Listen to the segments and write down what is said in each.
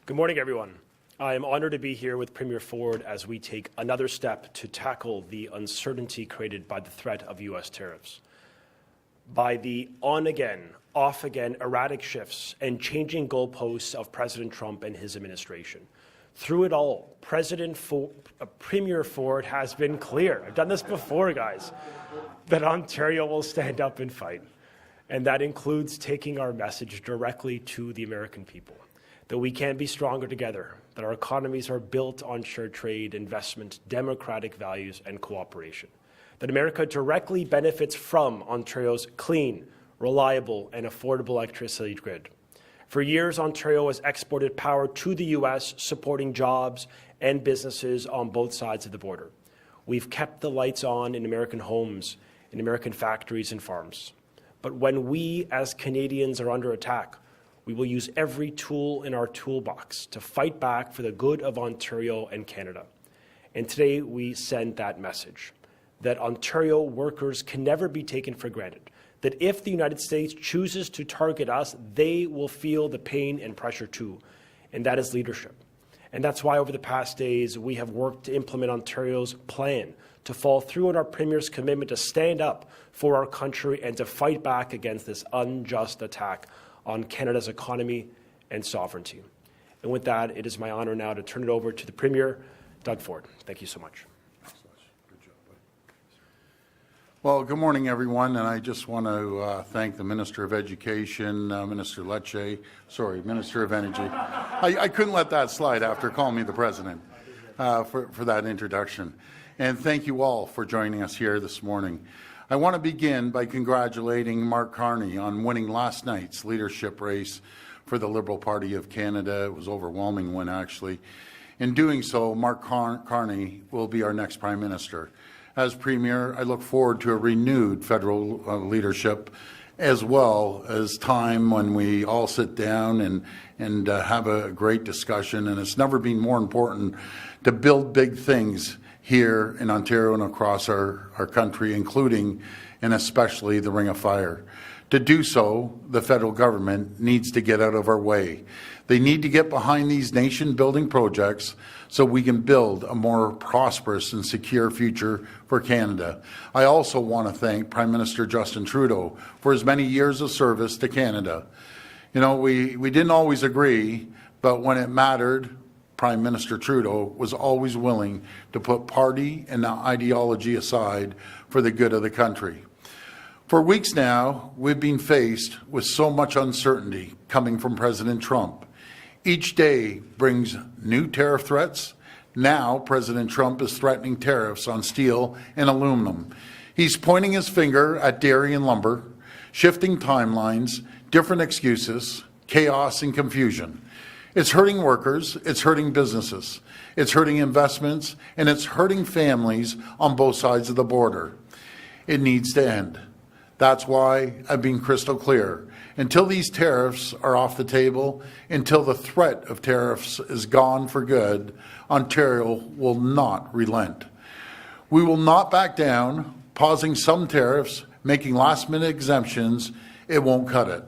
Good morning, everyone. I am honored to be here with Premier Ford as we take another step to tackle the uncertainty created by the threat of U.S. tariffs. By the on-again, off-again erratic shifts and changing goalposts of President Trump and his administration. Through it all, Premier Ford has been clear, I've done this before, guys, that Ontario will stand up and fight. And that includes taking our message directly to the American people, that we can be stronger together, that our economies are built on shared trade, investment, democratic values, and cooperation, that America directly benefits from Ontario's clean, reliable, and affordable electricity grid. For years, Ontario has exported power to the U.S., supporting jobs and businesses on both sides of the border. We've kept the lights on in American homes, in American factories and farms. But when we, as Canadians, are under attack, we will use every tool in our toolbox to fight back for the good of Ontario and Canada. And today we send that message, that Ontario workers can never be taken for granted, that if the United States chooses to target us, they will feel the pain and pressure too, and that is leadership. And that's why over the past days we have worked to implement Ontario's plan to follow through on our Premier's commitment to stand up for our country and to fight back against this unjust attack on Canada's economy and sovereignty. And with that, it is my honor now to turn it over to the Premier, Doug Ford. Thank you so much. Good job, buddy. Well, good morning, everyone, and I just want to thank the Minister of Education, Minister Lecce, Minister of Energy. I couldn't let that slide after calling me the President for that introduction. And thank you all for joining us here this morning. I want to begin by congratulating Mark Carney on winning last night's leadership race for the Liberal Party of Canada. It was an overwhelming win, actually. In doing so, Mark Carney will be our next Prime Minister. As Premier, I look forward to a renewed federal leadership, as well as time when we all sit down and have a great discussion. And it's never been more important to build big things here in Ontario and across our country, including and especially the Ring of Fire. To do so, the federal government needs to get out of our way. They need to get behind these nation-building projects so we can build a more prosperous and secure future for Canada. I also want to thank Prime Minister Justin Trudeau for his many years of service to Canada. You know, we didn't always agree, but when it mattered, Prime Minister Trudeau was always willing to put party and ideology aside for the good of the country. For weeks now, we've been faced with so much uncertainty coming from President Trump. Each day brings new tariff threats. Now, President Trump is threatening tariffs on steel and aluminum. He's pointing his finger at dairy and lumber, shifting timelines, different excuses, chaos and confusion. It's hurting workers, it's hurting businesses, it's hurting investments, and it's hurting families on both sides of the border. It needs to end. That's why I've been crystal clear. Until these tariffs are off the table, until the threat of tariffs is gone for good, Ontario will not relent. We will not back down, pausing some tariffs, making last-minute exemptions. It won't cut it.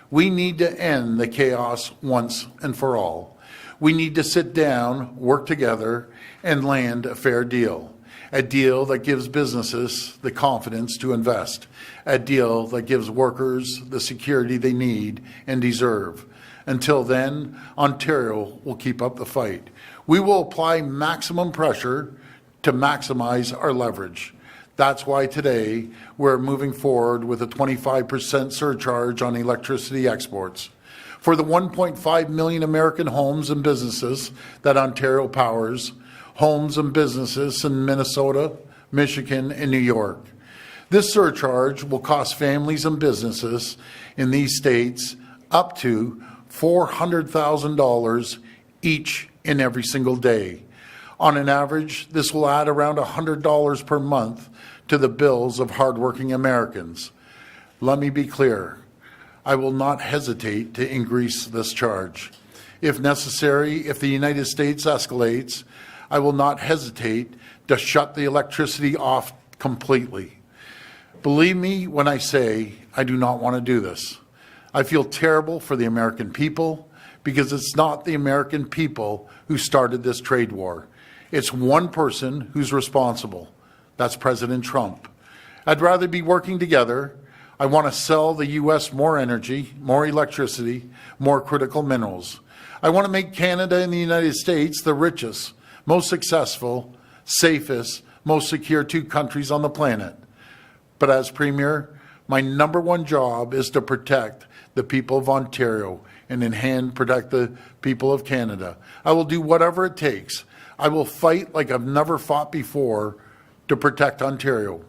We need to end the chaos once and for all. We need to sit down, work together, and land a fair deal. A deal that gives businesses the confidence to invest. A deal that gives workers the security they need and deserve. Until then, Ontario will keep up the fight. We will apply maximum pressure to maximize our leverage. That's why today we're moving forward with a 25% surcharge on electricity exports. For the 1.5 million American homes and businesses that Ontario powers, homes and businesses in Minnesota, Michigan, and New York. This surcharge will cost families and businesses in these states up to $400,000 each and every single day. On an average, this will add around $100 per month to the bills of hardworking Americans. Let me be clear. I will not hesitate to increase this charge. If necessary, if the United States escalates, I will not hesitate to shut the electricity off completely. Believe me when I say I do not want to do this. I feel terrible for the American people because it's not the American people who started this trade war. It's one person who's responsible. That's President Trump. I'd rather be working together. I want to sell the U.S. more energy, more electricity, more critical minerals. I want to make Canada and the United States the richest, most successful, safest, most secure two countries on the planet. But as Premier, my number one job is to protect the people of Ontario and in hand protect the people of Canada. I will do whatever it takes. I will fight like I've never fought before to protect Ontario.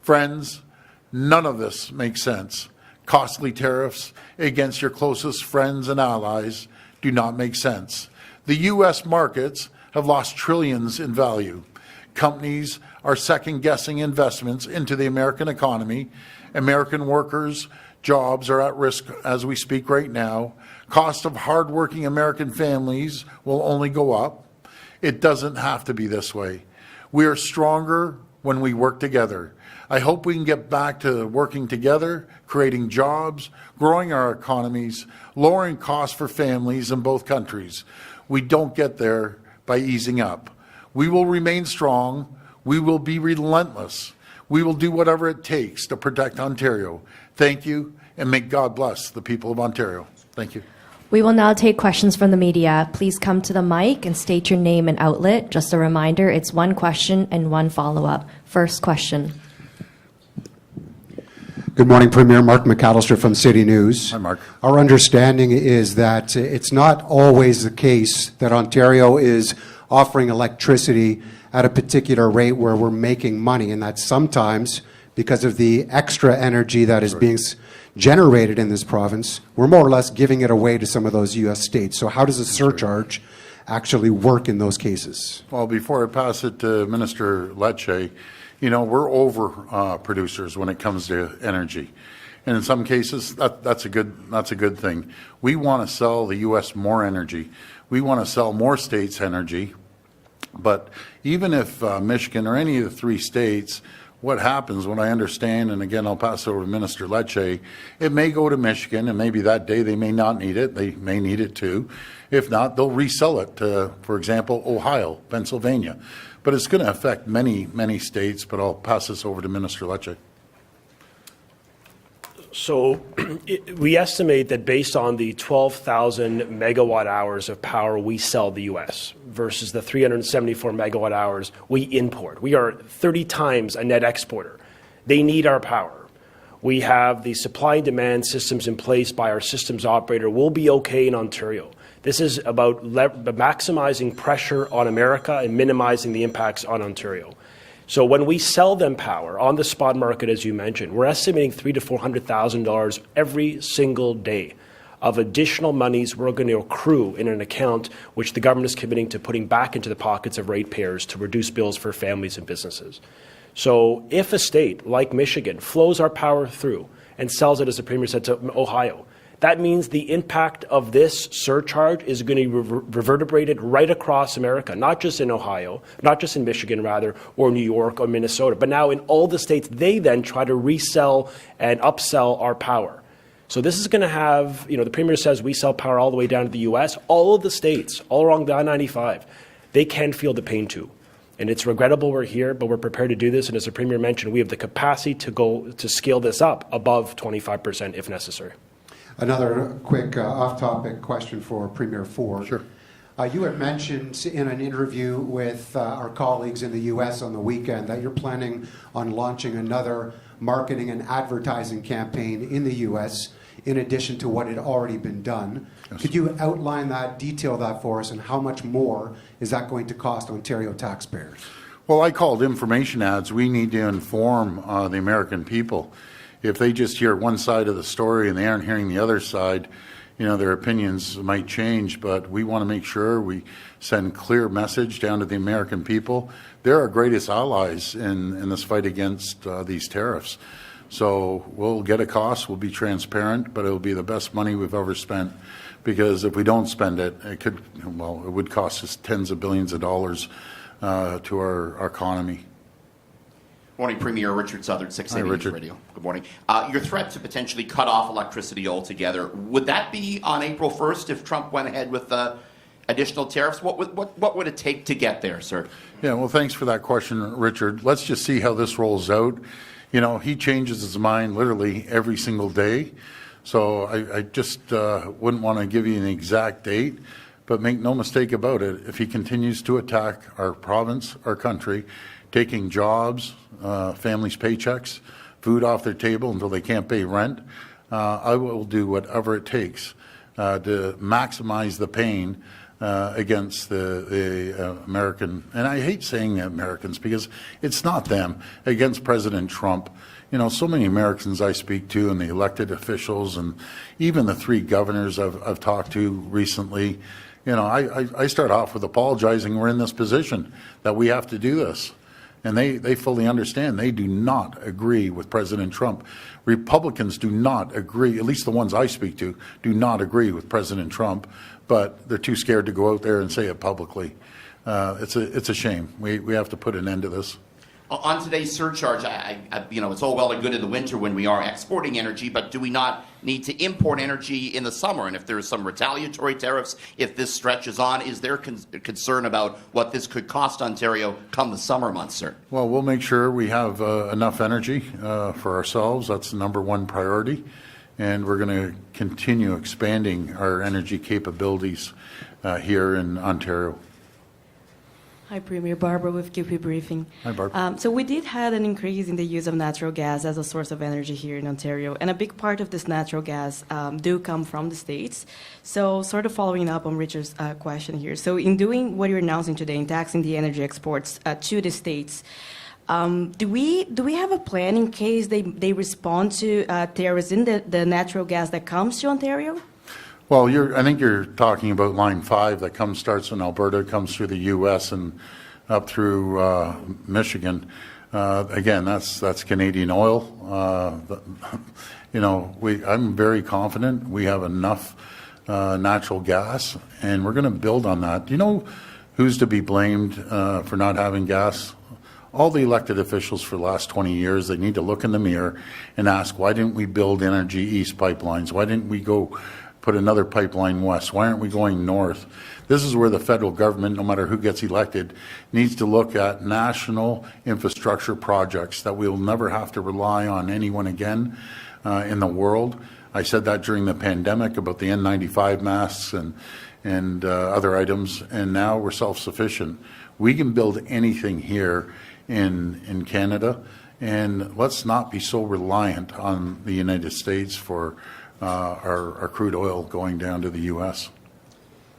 Friends, none of this makes sense. Costly tariffs against your closest friends and allies do not make sense. The U.S. markets have lost trillions in value. Companies are second-guessing investments into the American economy. American workers' jobs are at risk as we speak right now. Cost of hardworking American families will only go up. It doesn't have to be this way. We are stronger when we work together. I hope we can get back to working together, creating jobs, growing our economies, lowering costs for families in both countries. We don't get there by easing up. We will remain strong. We will be relentless. We will do whatever it takes to protect Ontario. Thank you, and may God bless the people of Ontario. Thank you. We will now take questions from the media. Please come to the mic and state your name and outlet. Just a reminder, it's one question and one follow-up. First question. Good morning, Premier. Mark McAllister from City News. Hi, Mark. Our understanding is that it's not always the case that Ontario is offering electricity at a particular rate where we're making money, and that sometimes, because of the extra energy that is being generated in this province, we're more or less giving it away to some of those U.S. states. So how does a surcharge actually work in those cases? Well, before I pass it to Minister Lecce, you know, we're over producers when it comes to energy. And in some cases, that's a good thing. We want to sell the U.S. more energy. We want to sell more states energy. But even if Michigan or any of the three states, what happens, what I understand, and again, I'll pass it over to Minister Lecce, it may go to Michigan, and maybe that day they may not need it. They may need it too. If not, they'll resell it to, for example, Ohio, Pennsylvania. But it's going to affect many, many states, but I'll pass this over to Minister Lecce. So we estimate that based on the 12,000 megawatt hours of power we sell the U.S. versus the 374 megawatt hours we import, we are 30 times a net exporter. They need our power. We have the supply and demand systems in place by our systems operator. We'll be okay in Ontario. This is about maximizing pressure on America and minimizing the impacts on Ontario. So when we sell them power on the spot market, as you mentioned, we're estimating $300,000 to $400,000 every single day of additional monies we're going to accrue in an account which the government is committing to putting back into the pockets of ratepayers to reduce bills for families and businesses. So if a state like Michigan flows our power through and sells it, as the Premier said, to Ohio, that means the impact of this surcharge is going to be reverberated right across America, not just in Ohio, not just in Michigan, rather, or New York or Minnesota, but now in all the states. They then try to resell and upsell our power. So this is going to have, the Premier says we sell power all the way down to the U.S. All of the states, all along the I-95, they can feel the pain too. And it's regrettable we're here, but we're prepared to do this. And as the Premier mentioned, we have the capacity to scale this up above 25% if necessary. Another quick off-topic question for Premier Ford. Sure. You had mentioned in an interview with our colleagues in the U.S. on the weekend that you're planning on launching another marketing and advertising campaign in the U.S. in addition to what had already been done. Yes. Could you outline that, detail that for us, and how much more is that going to cost Ontario taxpayers? Well, I called information ads. We need to inform the American people. If they just hear one side of the story and they aren't hearing the other side, their opinions might change, but we want to make sure we send clear message down to the American people. They're our greatest allies in this fight against these tariffs. So we'll get a cost, we'll be transparent, but it'll be the best money we've ever spent, because if we don't spend it, it would cost us tens of billions of dollars to our economy. Morning, Premier. Richard Southern, 680 News Radio. Good morning. Your threat to potentially cut off electricity altogether, would that be on April 1st if Trump went ahead with additional tariffs? What would it take to get there, sir? Yeah, well, thanks for that question, Richard. Let's just see how this rolls out. You know, he changes his mind literally every single day. So I just wouldn't want to give you an exact date, but make no mistake about it. If he continues to attack our province, our country, taking jobs, families' paychecks, food off their table until they can't pay rent, I will do whatever it takes to maximize the pain against the American, and I hate saying the Americans because it's not them, against President Trump. You know, so many Americans I speak to and the elected officials and even the 3 governors I've talked to recently, you know, I start off with apologizing we're in this position, that we have to do this. And they fully understand. They do not agree with President Trump. Republicans do not agree, at least the ones I speak to, do not agree with President Trump, but they're too scared to go out there and say it publicly. It's a shame. We have to put an end to this. On today's surcharge, you know, it's all well and good in the winter when we are exporting energy, but do we not need to import energy in the summer? And if there is some retaliatory tariffs, if this stretches on, is there concern about what this could cost Ontario come the summer months, sir? Well, we'll make sure we have enough energy for ourselves. That's the #1 priority. And we're going to continue expanding our energy capabilities here in Ontario. Hi, Premier. Barbara with QP Briefing. Hi, Barbara. So we did have an increase in the use of natural gas as a source of energy here in Ontario, and a big part of this natural gas do come from the States. So sort of following up on Richard's question here. So in doing what you're announcing today, in taxing the energy exports to the States, do we have a plan in case they respond to tariffs in the natural gas that comes to Ontario? Well, I think you're talking about Line 5 that starts in Alberta, comes through the U.S. and up through Michigan. Again, that's Canadian oil. You know, I'm very confident we have enough natural gas, and we're going to build on that. Do you know who's to be blamed for not having gas? All the elected officials for the last 20 years. They need to look in the mirror and ask, why didn't we build Energy East pipelines? Why didn't we go put another pipeline west? Why aren't we going north? This is where the federal government, no matter who gets elected, needs to look at national infrastructure projects that we'll never have to rely on anyone again in the world. I said that during the pandemic about the N95 masks and other items, and now we're self-sufficient. We can build anything here in Canada, and let's not be so reliant on the United States for our crude oil going down to the U.S.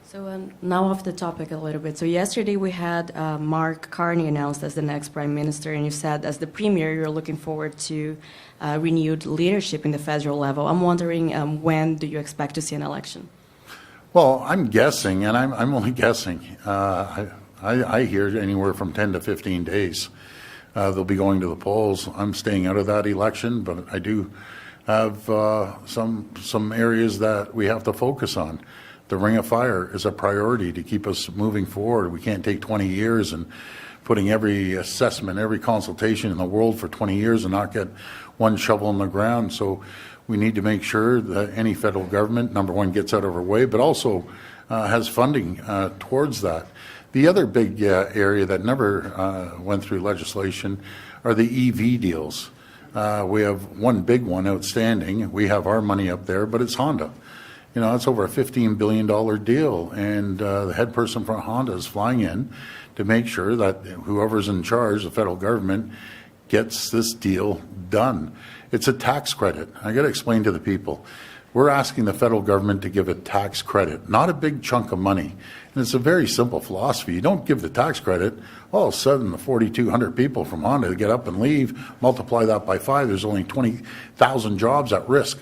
So now off the topic a little bit. So yesterday we had Mark Carney announced as the next Prime Minister, and you said as the Premier you're looking forward to renewed leadership in the federal level. I'm wondering when do you expect to see an election? Well, I'm guessing, and I'm only guessing. I hear anywhere from 10 to 15 days. They'll be going to the polls. I'm staying out of that election, but I do have some areas that we have to focus on. The Ring of Fire is a priority to keep us moving forward. We can't take 20 years and putting every assessment, every consultation in the world for 20 years and not get one shovel in the ground. So we need to make sure that any federal government, #1, gets out of our way, but also has funding towards that. The other big area that never went through legislation are the EV deals. We have one big one outstanding. We have our money up there, but it's Honda. You know, it's over a $15 billion deal, and the head person from Honda is flying in to make sure that whoever's in charge, the federal government, gets this deal done. It's a tax credit. I got to explain to the people. We're asking the federal government to give a tax credit, not a big chunk of money. And it's a very simple philosophy. You don't give the tax credit, all of a sudden the 4,200 people from Honda get up and leave, multiply that by 5, there's only 20,000 jobs at risk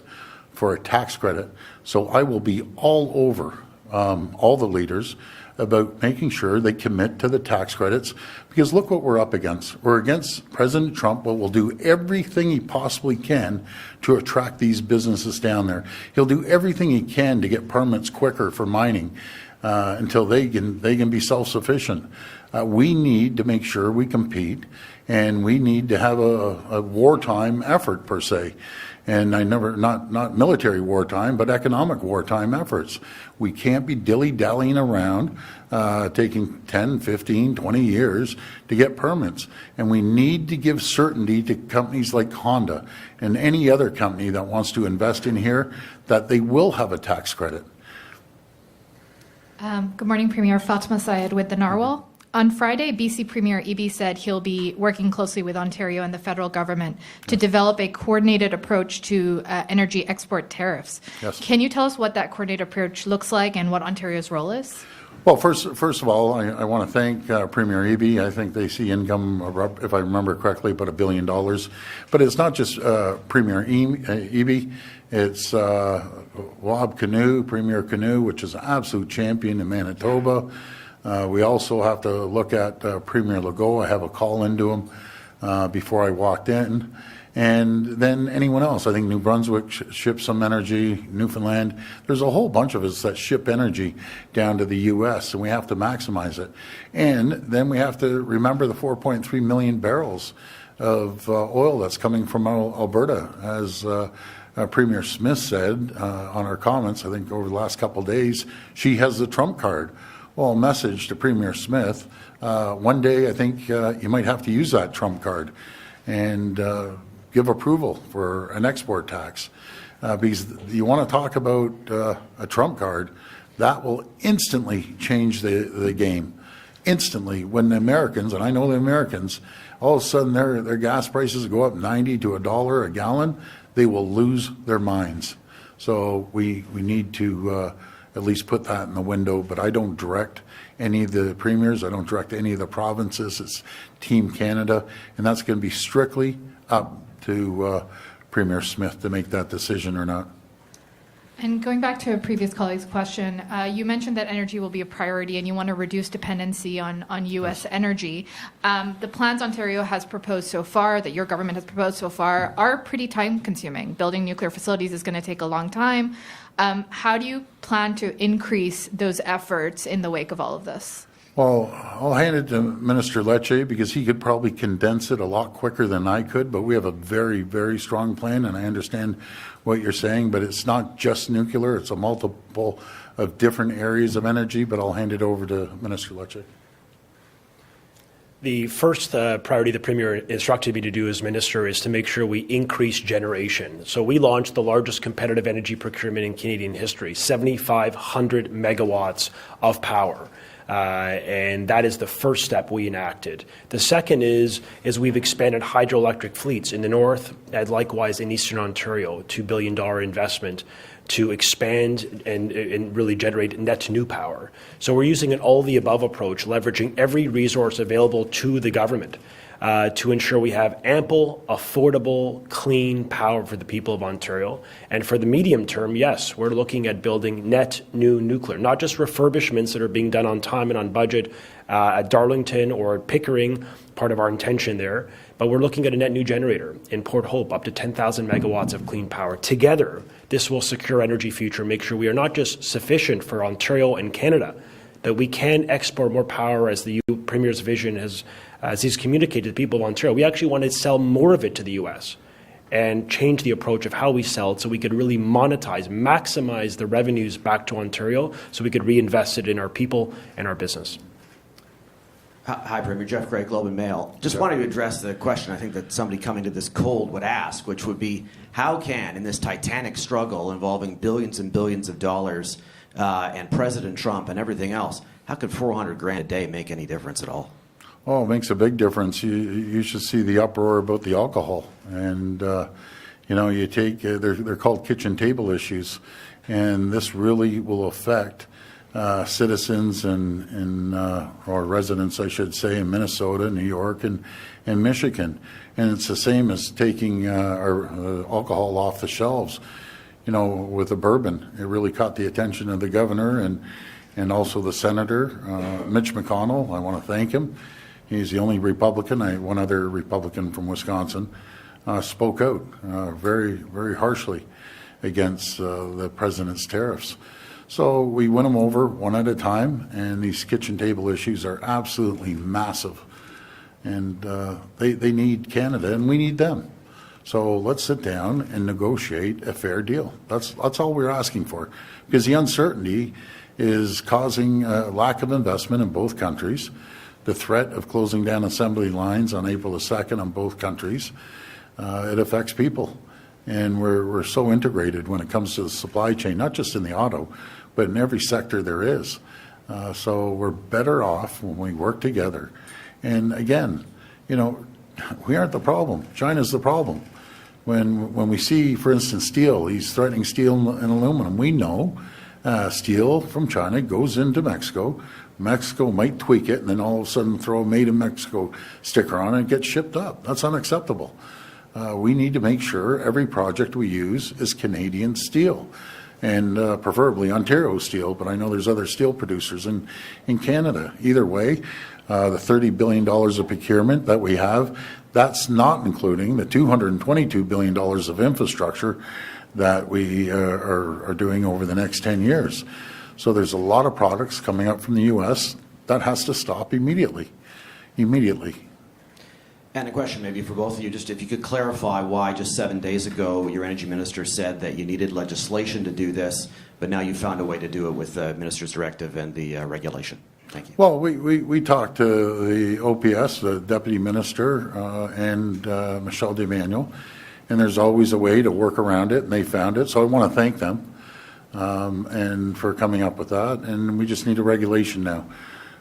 for a tax credit. So I will be all over all the leaders about making sure they commit to the tax credits, because look what we're up against. We're against President Trump, but will do everything he possibly can to attract these businesses down there. He'll do everything he can to get permits quicker for mining. until they can be self-sufficient. We need to make sure we compete, and we need to have a wartime effort per se. And not military wartime, but economic wartime efforts. We can't be dilly-dallying around, taking 10, 15, 20 years to get permits. And we need to give certainty to companies like Honda and any other company that wants to invest in here that they will have a tax credit. Good morning, Premier. Fatima Syed with the Narwhal. On Friday, BC Premier Eby said he'll be working closely with Ontario and the federal government to develop a coordinated approach to energy export tariffs. Yes. Can you tell us what that coordinated approach looks like and what Ontario's role is? Well, first of all, I want to thank Premier Eby. I think they see income, if I remember correctly, about $1 billion. But it's not just Premier Eby. It's Wab Kinew, Premier Kinew, which is an absolute champion in Manitoba. We also have to look at Premier Legault. I have a call into him before I walked in. And then anyone else. I think New Brunswick ships some energy, Newfoundland. There's a whole bunch of us that ship energy down to the U.S., and we have to maximize it. And then we have to remember the 4.3 million barrels of oil that's coming from Alberta. As Premier Smith said on her comments, I think over the last couple of days, she has the trump card. Well, a message to Premier Smith, one day I think you might have to use that trump card and give approval for an export tax. Because you want to talk about a trump card, that will instantly change the game. Instantly, when the Americans, and I know the Americans, all of a sudden their gas prices go up 90 to $1 a gallon, they will lose their minds. So we need to at least put that in the window, but I don't direct any of the premiers. I don't direct any of the provinces. It's Team Canada, and that's going to be strictly up to Premier Smith to make that decision or not. And going back to a previous colleague's question, you mentioned that energy will be a priority and you want to reduce dependency on U.S. energy. The plans Ontario has proposed so far, that your government has proposed so far, are pretty time-consuming. Building nuclear facilities is going to take a long time. How do you plan to increase those efforts in the wake of all of this? Well, I'll hand it to Minister Lecce because he could probably condense it a lot quicker than I could, but we have a very, very strong plan, and I understand what you're saying, but it's not just nuclear, it's a multiple of different areas of energy, but I'll hand it over to Minister Lecce. The first priority the Premier instructed me to do as Minister is to make sure we increase generation. So we launched the largest competitive energy procurement in Canadian history, 7,500 megawatts of power. And that is the first step we enacted. The second is we've expanded hydroelectric fleets in the north and likewise in eastern Ontario, $2 billion investment to expand and really generate net new power. So we're using an all-the-above approach, leveraging every resource available to the government to ensure we have ample, affordable, clean power for the people of Ontario. And for the medium term, yes, we're looking at building net new nuclear, not just refurbishments that are being done on time and on budget at Darlington or Pickering, part of our intention there, but we're looking at a net new generator in Port Hope, up to 10,000 megawatts of clean power. Together, this will secure energy future, make sure we are not just sufficient for Ontario and Canada, that we can export more power as the Premier's vision has, as he's communicated to the people of Ontario. We actually want to sell more of it to the U.S. and change the approach of how we sell it so we could really monetize, maximize the revenues back to Ontario so we could reinvest it in our people and our business. Hi, Premier. Jeff Gray, Globe and Mail. Just wanted to address the question I think that somebody coming to this cold would ask, which would be, how can, in this titanic struggle involving billions and billions of dollars and President Trump and everything else, how could $400,000 a day make any difference at all? Oh, it makes a big difference. You should see the uproar about the alcohol. And, you take, they're called kitchen table issues. And this really will affect citizens or residents, I should say, in Minnesota, New York, and Michigan. And it's the same as taking our alcohol off the shelves. With the bourbon, it really caught the attention of the governor and also the senator, Mitch McConnell. I want to thank him. He's the only Republican. One other Republican from Wisconsin spoke out very, very harshly against the president's tariffs. So we win them over one at a time, and these kitchen table issues are absolutely massive. And they need Canada, and we need them. So let's sit down and negotiate a fair deal. That's all we're asking for, because the uncertainty is causing a lack of investment in both countries. The threat of closing down assembly lines on April the 2nd on both countries, it affects people. And we're so integrated when it comes to the supply chain, not just in the auto, but in every sector there is. So we're better off when we work together. And again, you know, we aren't the problem. China's the problem. When we see, for instance, steel, he's threatening steel and aluminum. We know steel from China goes into Mexico. Mexico might tweak it and then all of a sudden throw a Made in Mexico sticker on it and get shipped up. That's unacceptable. We need to make sure every project we use is Canadian steel, and preferably Ontario steel, but I know there's other steel producers in Canada. Either way, the $30 billion of procurement that we have, that's not including the $222 billion of infrastructure that we are doing over the next 10 years. So there's a lot of products coming up from the U.S. that has to stop immediately. And a question maybe for both of you, just if you could clarify why just 7 days ago your energy minister said that you needed legislation to do this, but now you found a way to do it with the minister's directive and the regulation. Thank you. Well, we talked to the OPS, the deputy minister, and Michelle DeManuel, and there's always a way to work around it, and they found it. So I want to thank them and for coming up with that. And we just need a regulation now.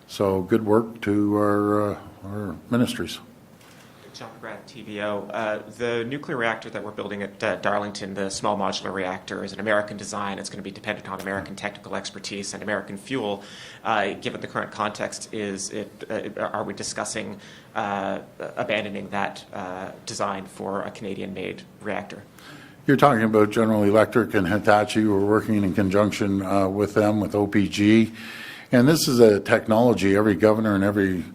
So good work to our ministries. John McGrath, TVO. The nuclear reactor that we're building at Darlington, the small modular reactor, is an American design. It's going to be dependent on American technical expertise and American fuel. Given the current context, are we discussing abandoning that design for a Canadian-made reactor? You're talking about General Electric and Hitachi. We're working in conjunction with them, with OPG. And this is a technology every governor and every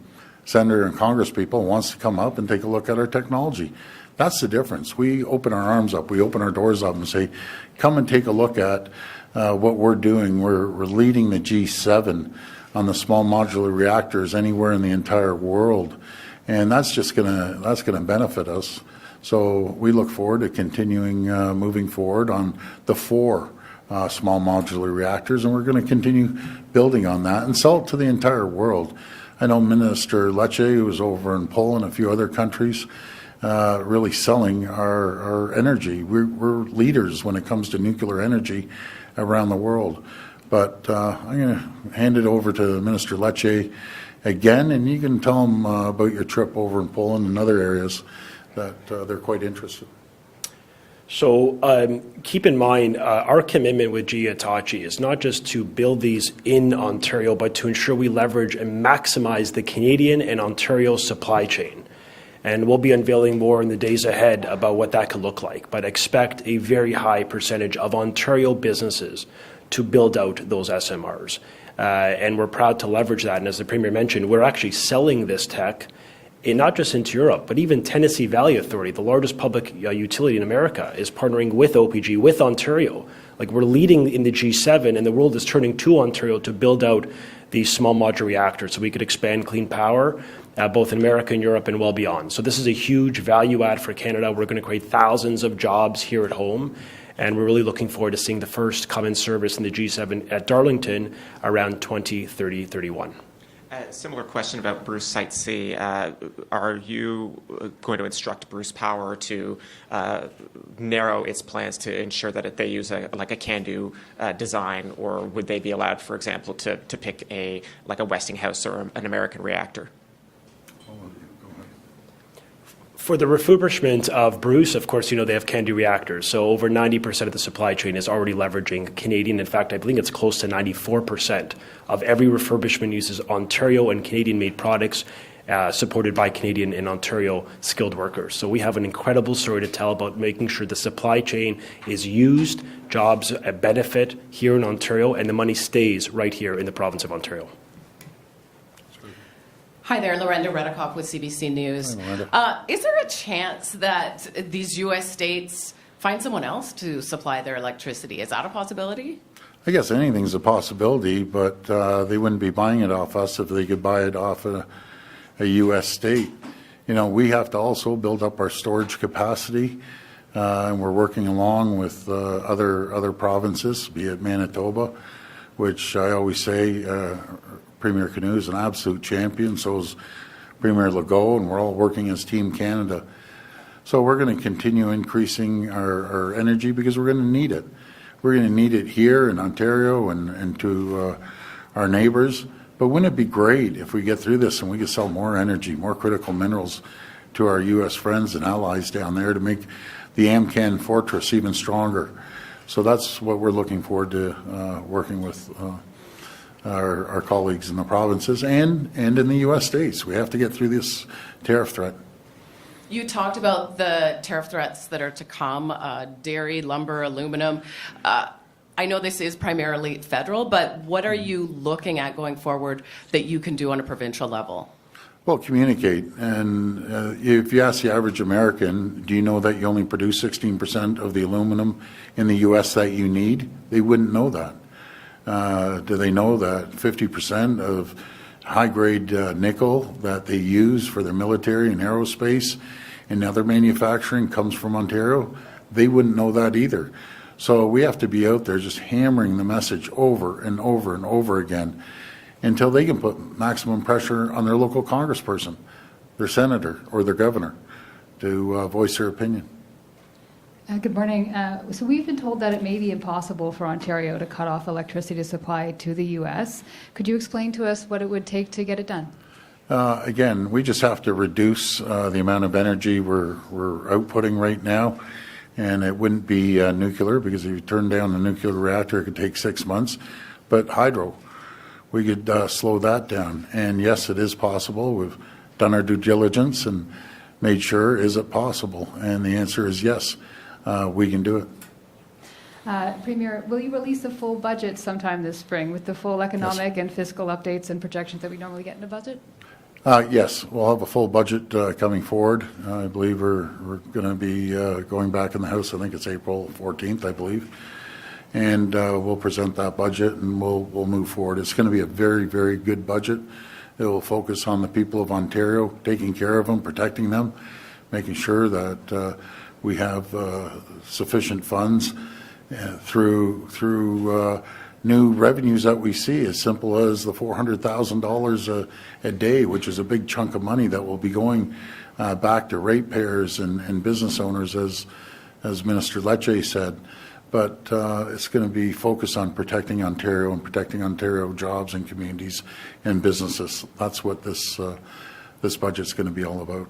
senator and Congress people wants to come up and take a look at our technology. That's the difference. We open our arms up, we open our doors up and say, come and take a look at what we're doing. We're leading the G7 on the small modular reactors anywhere in the entire world. And that's just gonna benefit us. So we look forward to continuing moving forward on the 4 small modular reactors, and we're going to continue building on that and sell it to the entire world. I know Minister Lecce, who was over in Poland, a few other countries, really selling our energy. We're leaders when it comes to nuclear energy around the world. But I'm going to hand it over to Minister Lecce again, and you can tell him about your trip over in Poland and other areas that they're quite interested. So keep in mind, our commitment with GE Hitachi is not just to build these in Ontario, but to ensure we leverage and maximize the Canadian and Ontario supply chain. And we'll be unveiling more in the days ahead about what that could look like. But expect a very high percentage of Ontario businesses to build out those SMRs. And we're proud to leverage that. And as the Premier mentioned, we're actually selling this tech not just into Europe, but even Tennessee Valley Authority, the largest public utility in America, is partnering with OPG, with Ontario. Like, we're leading in the G7, and the world is turning to Ontario to build out these small modular reactors so we could expand clean power, both in America and Europe and well beyond. So this is a huge value add for Canada. We're going to create thousands of jobs here at home, and we're really looking forward to seeing the first come in service in the G7 at Darlington around 2030-31. Similar question about Bruce Site C. Are you going to instruct Bruce Power to narrow its plans to ensure that they use a can-do design, or would they be allowed, for example, to pick a Westinghouse or an American reactor? For the refurbishment of Bruce, of course, they have can-do reactors. So over 90% of the supply chain is already leveraging Canadian. In fact, I believe it's close to 94% of every refurbishment uses Ontario and Canadian-made products supported by Canadian and Ontario skilled workers. So we have an incredible story to tell about making sure the supply chain is used, jobs benefit here in Ontario, and the money stays right here in the province of Ontario. Hi there, Lorenda Redikoff with CBC News. Is there a chance that these U.S. states find someone else to supply their electricity? Is that a possibility? I guess anything's a possibility, but they wouldn't be buying it off us if they could buy it off a U.S. state. You know, we have to also build up our storage capacity, and we're working along with other provinces, be it Manitoba, which I always say Premier Canoe is an absolute champion, so is Premier Legault, and we're all working as Team Canada. So we're going to continue increasing our energy because we're going to need it. We're going to need it here in Ontario and to our neighbours. But wouldn't it be great if we get through this and we could sell more energy, more critical minerals to our U.S. friends and allies down there to make the AMCAN fortress even stronger? So that's what we're looking forward to working with our colleagues in the provinces and in the U.S. states. We have to get through this tariff threat. You talked about the tariff threats that are to come, dairy, lumber, aluminum. I know this is primarily federal, but what are you looking at going forward that you can do on a provincial level? Well, communicate. And if you ask the average American, do you know that you only produce 16% of the aluminum in the U.S. that you need? They wouldn't know that. Do they know that 50% of high-grade nickel that they use for their military and aerospace and other manufacturing comes from Ontario? They wouldn't know that either. So we have to be out there just hammering the message over and over and over again until they can put maximum pressure on their local congressperson, their senator, or their governor to voice their opinion. Good morning. So we've been told that it may be impossible for Ontario to cut off electricity supply to the U.S. Could you explain to us what it would take to get it done? Again, we just have to reduce the amount of energy we're outputting right now. And it wouldn't be nuclear, because if you turn down a nuclear reactor, it could take 6 months. But hydro, we could slow that down. And yes, it is possible. We've done our due diligence and made sure, is it possible? And the answer is yes, we can do it. Premier, will you release a full budget sometime this spring with the full economic and fiscal updates and projections that we normally get in a budget? Yes, we'll have a full budget coming forward. I believe we're going to be going back in the House. I think it's April 14th, I believe. And we'll present that budget and we'll move forward. It's going to be a very, very good budget. It will focus on the people of Ontario, taking care of them, protecting them, making sure that we have sufficient funds through new revenues that we see, as simple as the $400,000 a day, which is a big chunk of money that will be going back to ratepayers and business owners, as Minister Lecce said. But it's going to be focused on protecting Ontario and protecting Ontario jobs and communities and businesses. That's what this budget's going to be all about.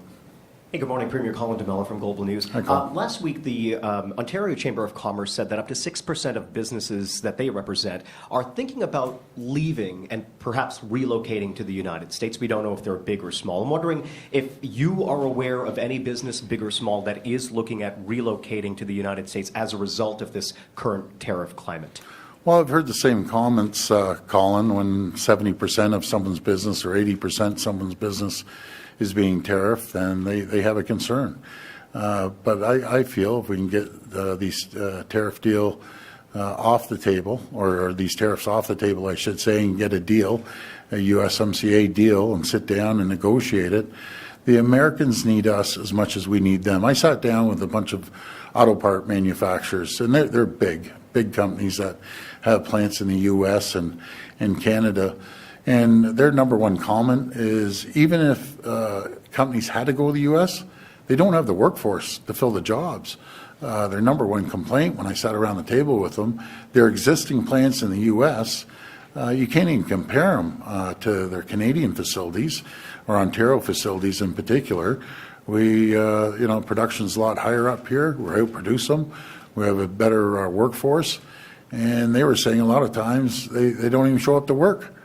Hey, good morning, Premier Colin DeMello from Global News. Hi, Colin. Last week, the Ontario Chamber of Commerce said that up to 6% of businesses that they represent are thinking about leaving and perhaps relocating to the United States. We don't know if they're big or small. I'm wondering if you are aware of any business, big or small, that is looking at relocating to the United States as a result of this current tariff climate. Well, I've heard the same comments, Colin, when 70% of someone's business or 80% someone's business is being tariffed, and they have a concern. But I feel if we can get these tariff deal off the table, or these tariffs off the table, I should say, and get a deal, a USMCA deal, and sit down and negotiate it, the Americans need us as much as we need them. I sat down with a bunch of auto part manufacturers, and they're big companies that have plants in the U.S. and Canada. And their number one comment is, even if companies had to go to the U.S., they don't have the workforce to fill the jobs. Their number one complaint when I sat around the table with them, their existing plants in the U.S., you can't even compare them to their Canadian facilities or Ontario facilities in particular. Production's a lot higher up here. We outproduce them. We have a better workforce. And they were saying a lot of times they don't even show up to work.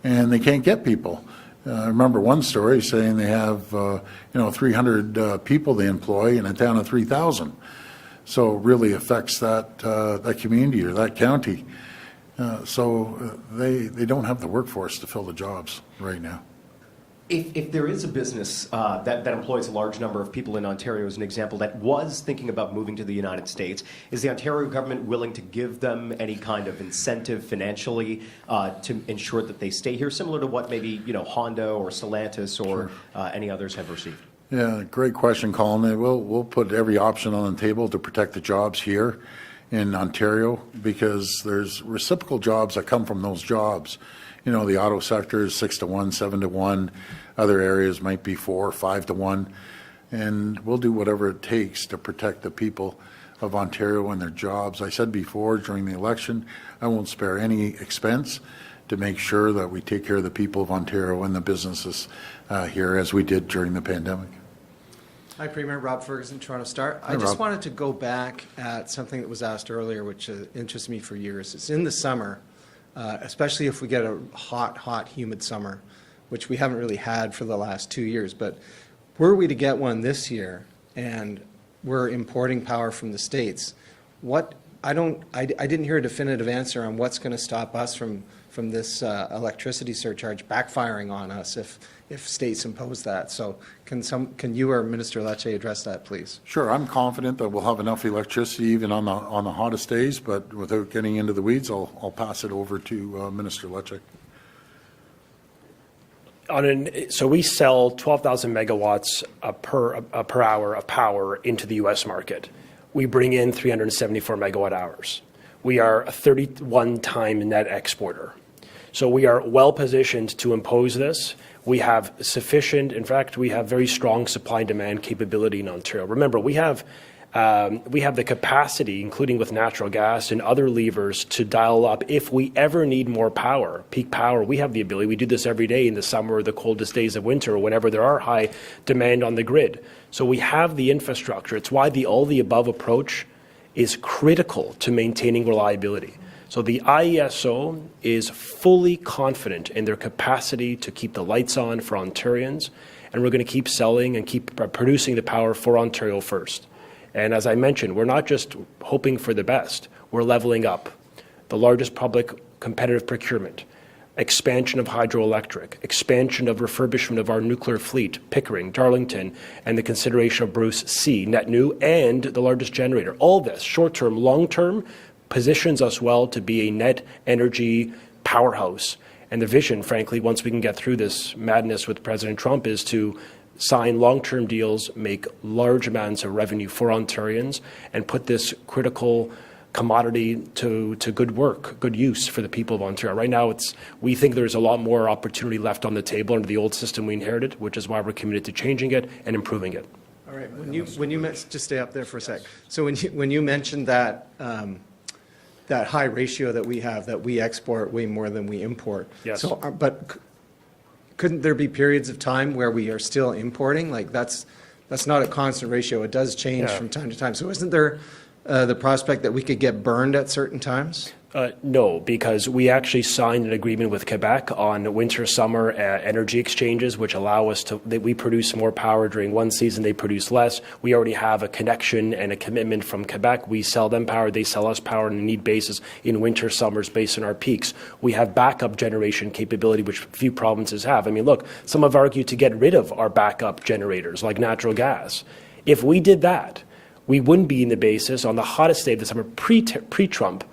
And they can't get people. I remember one story saying they have 300 people they employ in a town of 3,000. So it really affects that community or that county. So they don't have the workforce to fill the jobs right now. If there is a business that employs a large number of people in Ontario, as an example, that was thinking about moving to the United States, is the Ontario government willing to give them any kind of incentive financially to ensure that they stay here, similar to what maybe Honda or Stellantis or any others have received? Yeah, great question, Colin. We'll put every option on the table to protect the jobs here in Ontario, because there's reciprocal jobs that come from those jobs. The auto sector is 6 to 1, 7 to 1. Other areas might be 4 or 5 to 1. And we'll do whatever it takes to protect the people of Ontario and their jobs. I said before, during the election, I won't spare any expense to make sure that we take care of the people of Ontario and the businesses here, as we did during the pandemic. Hi, Premier. Rob Ferguson, Toronto Star. Hi, I just Rob. wanted to go back at something that was asked earlier, which interests me for years. It's in the summer, especially if we get a hot, humid summer, which we haven't really had for the last 2 years. But were we to get one this year, and we're importing power from the States, I didn't hear a definitive answer on what's going to stop us from this electricity surcharge backfiring on us if states impose that. So can you or Minister Lecce address that, please? Sure, I'm confident that we'll have enough electricity even on the hottest days, but without getting into the weeds, I'll pass it over to Minister Lecce. So we sell 12,000 megawatts per hour of power into the U.S. market. We bring in 374 megawatt hours. We are a 31-time net exporter. So we are well positioned to impose this. We have sufficient, in fact, we have very strong supply and demand capability in Ontario. Remember, we have the capacity, including with natural gas and other levers, to dial up if we ever need more power, peak power. We have the ability. We do this every day in the summer or the coldest days of winter, or whenever there are high demand on the grid. So we have the infrastructure. It's why the all-the-above approach is critical to maintaining reliability. So the IESO is fully confident in their capacity to keep the lights on for Ontarians, and we're going to keep selling and keep producing the power for Ontario first. And as I mentioned, we're not just hoping for the best, we're leveling up. The largest public competitive procurement, expansion of hydroelectric, expansion of refurbishment of our nuclear fleet, Pickering, Darlington, and the consideration of Bruce C, net new, and the largest generator. All this, short-term, long-term, positions us well to be a net energy powerhouse. And the vision, frankly, once we can get through this madness with President Trump, is to sign long-term deals, make large amounts of revenue for Ontarians, and put this critical commodity to good work, good use for the people of Ontario. Right now, we think there's a lot more opportunity left on the table under the old system we inherited, which is why we're committed to changing it and improving it. All right. When you just stay up there for a sec. So when you mentioned that that high ratio that we have, that we export way more than we import. Yes. So, but couldn't there be periods of time where we are still importing? Like that's not a constant ratio. It does change from time to time. So isn't there the prospect that we could get burned at certain times? No, because we actually signed an agreement with Quebec on winter-summer energy exchanges, which allow us that we produce more power during one season, they produce less. We already have a connection and a commitment from Quebec. We sell them power, they sell us power on a need basis in winter, summers based on our peaks. We have backup generation capability, which few provinces have. I mean, look, some have argued to get rid of our backup generators, like natural gas. If we did that, we wouldn't be in the basis on the hottest day of the summer, pre-Trump,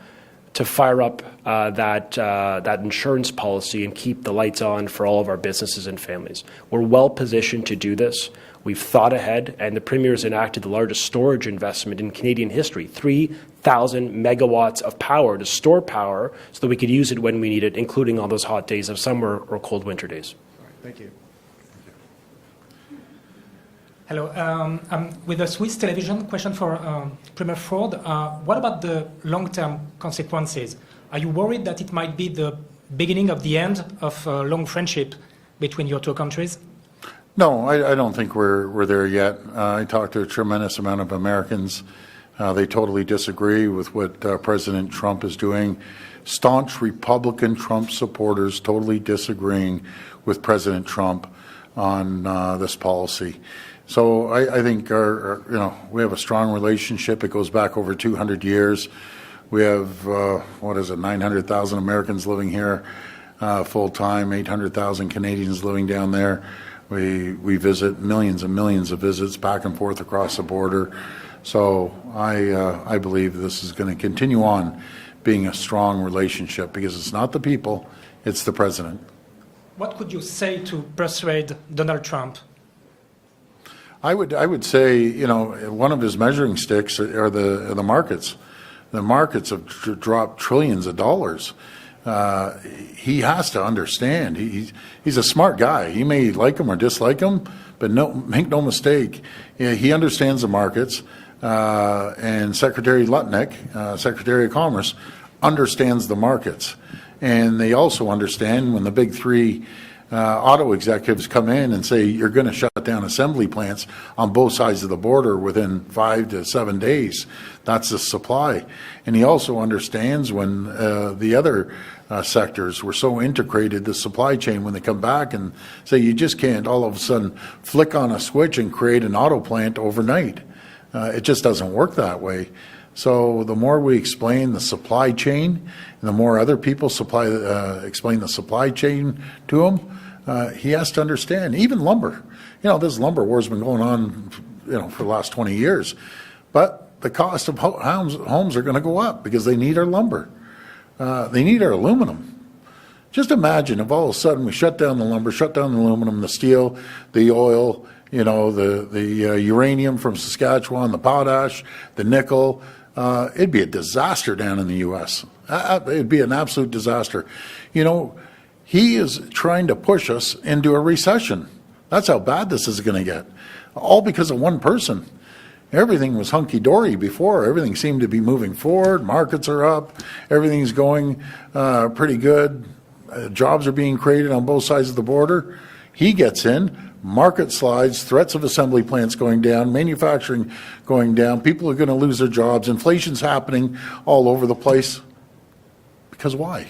to fire up that insurance policy and keep the lights on for all of our businesses and families. We're well positioned to do this. We've thought ahead, and the Premier has enacted the largest storage investment in Canadian history, 3,000 megawatts of power to store power so that we could use it when we need it, including on those hot days of summer or cold winter days. All right, thank you. Hello. With the Swiss television, question for Premier Ford. What about the long-term consequences? Are you worried that it might be the beginning of the end of a long friendship between your two countries? No, I don't think we're there yet. I talked to a tremendous amount of Americans. They totally disagree with what President Trump is doing. Staunch Republican Trump supporters totally disagreeing with President Trump on this policy. So I think we have a strong relationship. It goes back over 200 years. We have 900,000 Americans living here. full-time, 800,000 Canadians living down there. We visit millions and millions of visits back and forth across the border. So I believe this is going to continue on being a strong relationship because it's not the people, it's the president. What could you say to persuade Donald Trump? I would say, one of his measuring sticks are the markets. The markets have dropped trillions of dollars. He has to understand. He's a smart guy. He may like him or dislike him, but make no mistake, he understands the markets. And Secretary Lutnick, Secretary of Commerce, understands the markets. And they also understand when the big three auto executives come in and say you're going to shut down assembly plants on both sides of the border within 5 to 7 days. That's the supply. And he also understands when the other sectors were so integrated, the supply chain, when they come back and say you just can't all of a sudden flick on a switch and create an auto plant overnight. It just doesn't work that way. So the more we explain the supply chain, and the more other people explain the supply chain to him, he has to understand. Even lumber. This lumber war has been going on, for the last 20 years. But the cost of homes are going to go up because they need our lumber. They need our aluminum. Just imagine if all of a sudden we shut down the lumber, shut down the aluminum, the steel, the oil, the uranium from Saskatchewan, the potash, the nickel. It'd be a disaster down in the U.S. It'd be an absolute disaster. He is trying to push us into a recession. That's how bad this is going to get. All because of one person. Everything was hunky-dory before. Everything seemed to be moving forward. Markets are up. Everything's going pretty good. Jobs are being created on both sides of the border. He gets in. Market slides, threats of assembly plants going down, manufacturing going down, people are going to lose their jobs, inflation's happening all over the place. Because why?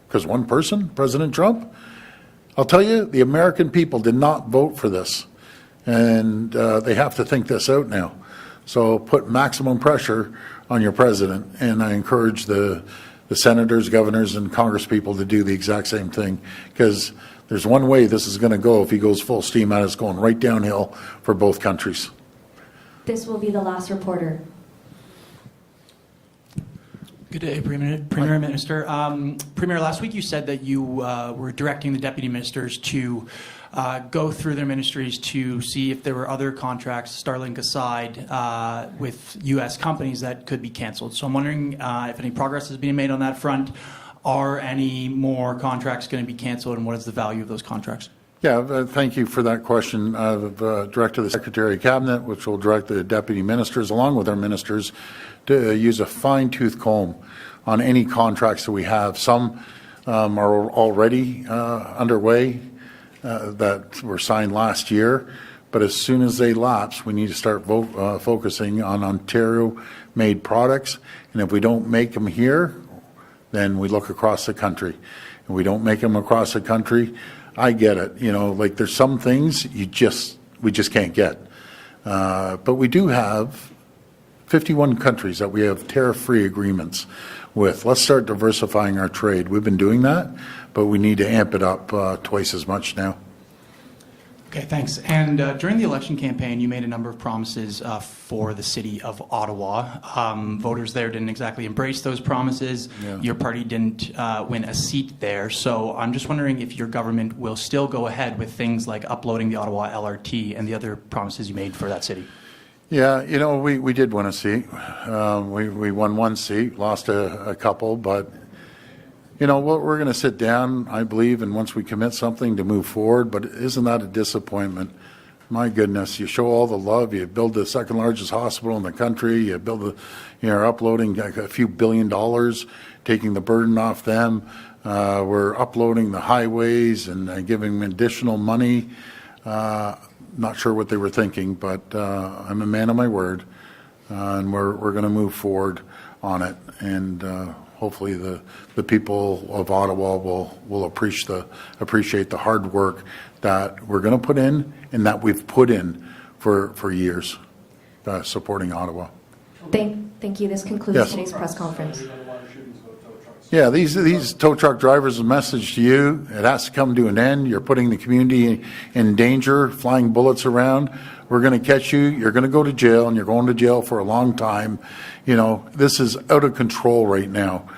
Because one person, President Trump? I'll tell you, the American people did not vote for this, and they have to think this out now. So put maximum pressure on your president, and I encourage the senators, governors, and congresspeople to do the exact same thing, because there's one way this is going to go. If he goes full steam at it, it's going right downhill for both countries. This will be the last reporter. Good day, Premier and Minister. Premier, last week you said that you were directing the deputy ministers to go through their ministries to see if there were other contracts, Starlink aside, with U.S. companies that could be canceled. So I'm wondering if any progress has been made on that front. Are any more contracts going to be canceled, and what is the value of those contracts? Yeah, thank you for that question. I've directed the Secretary of Cabinet, which will direct the deputy ministers, along with our ministers, to use a fine-tooth comb on any contracts that we have. Some are already underway that were signed last year, but as soon as they lapse, we need to start focusing on Ontario-made products, and if we don't make them here, then we look across the country. If we don't make them across the country, I get it. There's some things we just can't get. But we do have 51 countries that we have tariff-free agreements with. Let's start diversifying our trade. We've been doing that, but we need to amp it up twice as much now. Okay, thanks. And during the election campaign, you made a number of promises for the city of Ottawa. Voters there didn't exactly embrace those promises. Yeah. Your party didn't win a seat there. So I'm just wondering if your government will still go ahead with things like uploading the Ottawa LRT and the other promises you made for that city. Yeah, we did win a seat. We won one seat, lost a couple, but we're going to sit down, I believe, and once we commit something to move forward, but isn't that a disappointment? My goodness, you show all the love, you build the second largest hospital in the country, you're uploading a few $1 billion, taking the burden off them. We're uploading the highways and giving them additional money. Not sure what they were thinking, but I'm a man of my word, and we're going to move forward on it, and hopefully the people of Ottawa will appreciate the hard work that we're going to put in and that we've put in for years supporting Ottawa. Thank you. This concludes today's press conference. Yeah, these tow truck drivers, a message to you, it has to come to an end. You're putting the community in danger, flying bullets around. We're going to catch you. You're going to go to jail, and you're going to jail for a long time. You know, this is out of control right now.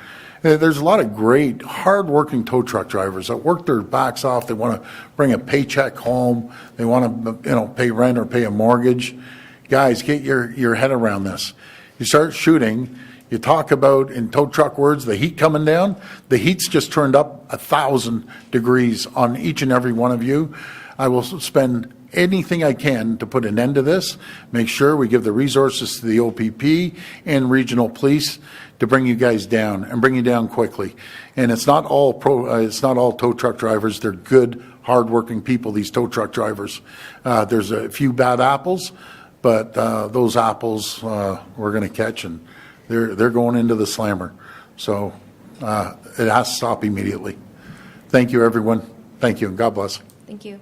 There's a lot of great, hard-working tow truck drivers that work their backs off. They want to bring a paycheck home. They want to, pay rent or pay a mortgage. Guys, get your head around this. You start shooting. You talk about, in tow truck words, the heat coming down. The heat's just turned up 1,000 degrees on each and every one of you. I will spend anything I can to put an end to this. Make sure we give the resources to the OPP and regional police to bring you guys down and bring you down quickly. And it's not all tow truck drivers. They're good, hardworking people, these tow truck drivers. There's a few bad apples, but those apples we're going to catch, and they're going into the slammer. So it has to stop immediately. Thank you, everyone. Thank you, and God bless. Thank you.